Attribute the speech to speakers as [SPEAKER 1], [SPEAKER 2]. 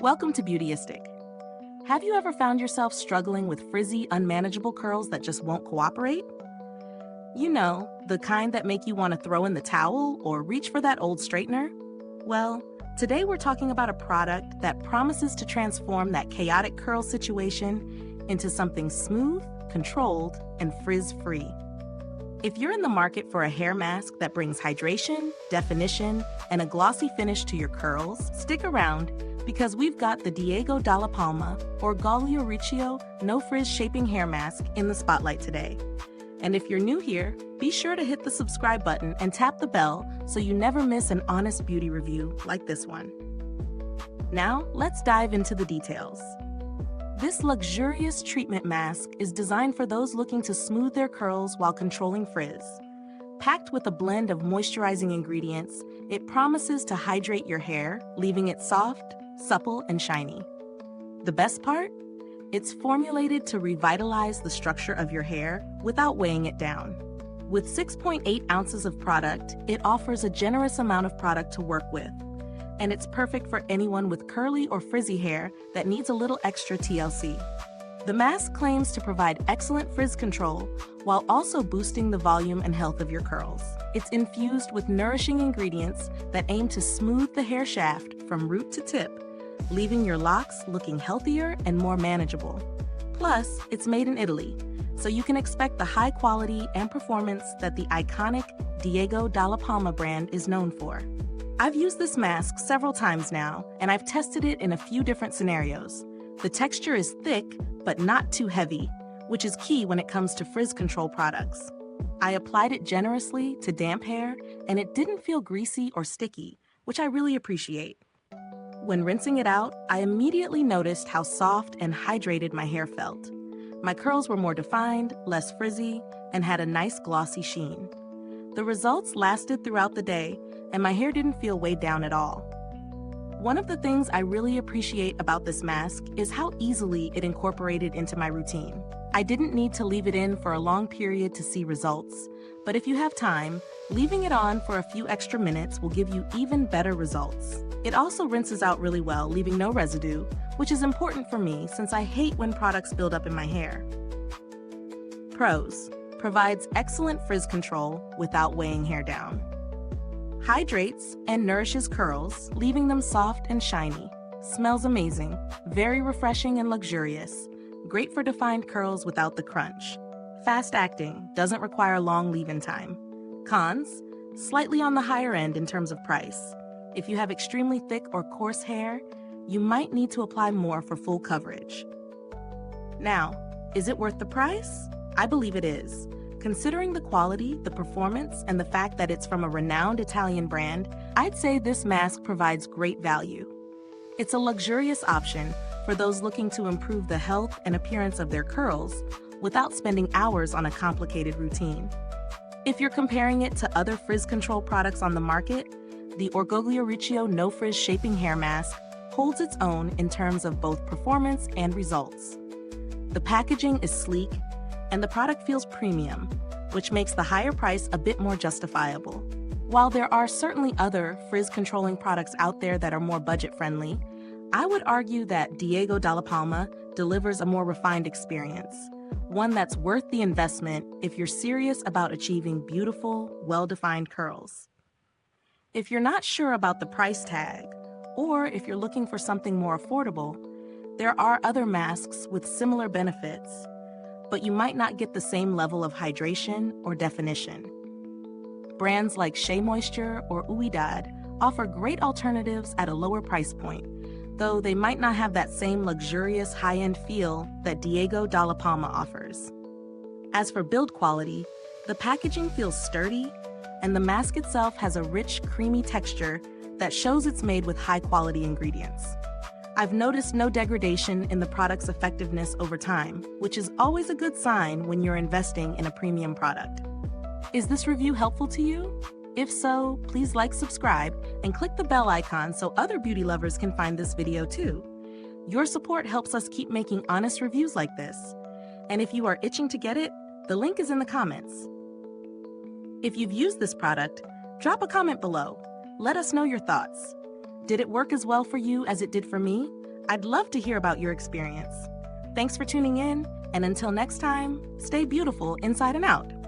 [SPEAKER 1] Welcome to Beautyistic. Have you ever found yourself struggling with frizzy, unmanageable curls that just won't cooperate? You know, the kind that make you want to throw in the towel or reach for that old straightener? Well, today we're talking about a product that promises to transform that chaotic curl situation into something smooth, controlled, and frizz-free. If you're in the market for a hair mask that brings hydration, definition, and a glossy finish to your curls, stick around because we've got the dalla Palma Orgoglioriccio No-Frizz Shaping Hair Mask in the spotlight today. And if you're new here, be sure to hit the subscribe button and tap the bell so you never miss an honest beauty review like this one. Now, let's dive into the details. This luxurious treatment mask is designed for those looking to smooth their curls while controlling frizz. Packed with a blend of moisturizing ingredients, it promises to hydrate your hair, leaving it soft, supple, and shiny. The best part? It's formulated to revitalize the structure of your hair without weighing it down. With 6.8 ounces of product, it offers a generous amount of product to work with. And it's perfect for anyone with curly or frizzy hair that needs a little extra TLC. The mask claims to provide excellent frizz control while also boosting the volume and health of your curls. It's infused with nourishing ingredients that aim to smooth the hair shaft from root to tip, leaving your locks looking healthier and more manageable. Plus, it's made in Italy, so you can expect the high quality and performance that the iconic dalla Palma brand is known for. I've used this mask several times now, and I've tested it in a few different scenarios. The texture is thick, but not too heavy, which is key when it comes to frizz control products. I applied it generously to damp hair, and it didn't feel greasy or sticky, which I really appreciate. When rinsing it out, I immediately noticed how soft and hydrated my hair felt. My curls were more defined, less frizzy, and had a nice glossy sheen. The results lasted throughout the day, and my hair didn't feel weighed down at all. One of the things I really appreciate about this mask is how easily it incorporated into my routine. I didn't need to leave it in for a long period to see results, but if you have time, leaving it on for a few extra minutes will give you even better results. It also rinses out really well, leaving no residue, which is important for me since I hate when products build up in my hair. Pros: provides excellent frizz control without weighing hair down. Hydrates and nourishes curls, leaving them soft and shiny. Smells amazing, very refreshing and luxurious. Great for defined curls without the crunch. Fast acting, doesn't require long leave-in time. Cons: slightly on the higher end in terms of price. If you have extremely thick or coarse hair, you might need to apply more for full coverage. Now, is it worth the price? I believe it is. Considering the quality, the performance, and the fact that it's from a renowned Italian brand, I'd say this mask provides great value. It's a luxurious option for those looking to improve the health and appearance of their curls without spending hours on a complicated routine. If you're comparing it to other frizz control products on the market, the Orgoglioriccio No-Frizz Shaping Hair Mask holds its own in terms of both performance and results. The packaging is sleek, and the product feels premium, which makes the higher price a bit more justifiable. While there are certainly other frizz-controlling products out there that are more budget-friendly, I would argue that dalla Palma delivers a more refined experience, one that's worth the investment if you're serious about achieving beautiful, well-defined curls. If you're not sure about the price tag, or if you're looking for something more affordable, there are other masks with similar benefits, but you might not get the same level of hydration or definition. Brands like Shea Moisture or Uidad offer great alternatives at a lower price point, though they might not have that same luxurious high-end feel that dalla Palma offers. As for build quality, the packaging feels sturdy, and the mask itself has a rich, creamy texture that shows it's made with high-quality ingredients. I've noticed no degradation in the product's effectiveness over time, which is always a good sign when you're investing in a premium product. Is this review helpful to you? If so, please like, subscribe, and click the bell icon so other beauty lovers can find this video too. Your support helps us keep making honest reviews like this. And if you are itching to get it, the link is in the comments. If you've used this product, drop a comment below. Let us know your thoughts. Did it work as well for you as it did for me? I'd love to hear about your experience. Thanks for tuning in, and until next time, stay beautiful inside and out.